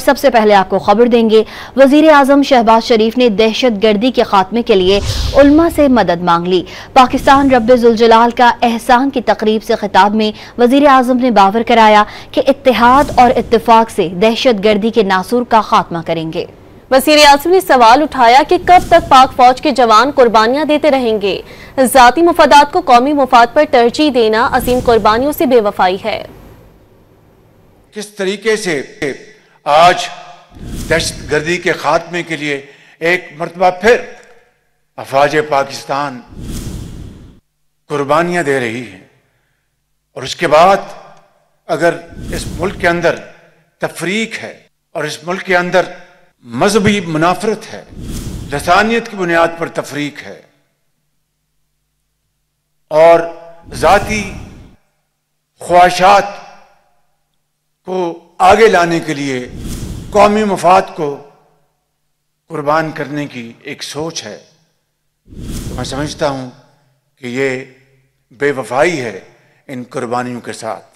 सबसे पहले आपको खबर देंगे, वजीर आजम शहबाज शरीफ ने दहशत गर्दी के खात्मे के लिए उलमा से मदद मांग ली। पाकिस्तान रब्बे जुल जलाल का एहसान की तकरीब से खिताब में वजीर आजम ने बावर कराया कि इत्तेहाद और इत्तेफाक से दहशत गर्दी के नासूर का खात्मा करेंगे। वजीर आजम ने सवाल उठाया कि कब तक पाक फौज के जवान कुर्बानियां देते रहेंगे। जाती मुफादात को कौमी मुफाद पर तरजीह देना असीम कुर्बानियों से बेवफाई है। किस तरीके से आज दहशत गर्दी के खात्मे के लिए एक मरतबा फिर अफवाज पाकिस्तान कुर्बानियां दे रही है, और उसके बाद अगर इस मुल्क के अंदर तफरीक है और इस मुल्क के अंदर मजहबी मुनाफरत है, लसानियत की बुनियाद पर तफरीक है और जाती ख्वाहिशात को आगे लाने के लिए कौमी मफाद को कुर्बान करने की एक सोच है, तो मैं समझता हूं कि ये बेवफाई है इन कुर्बानियों के साथ।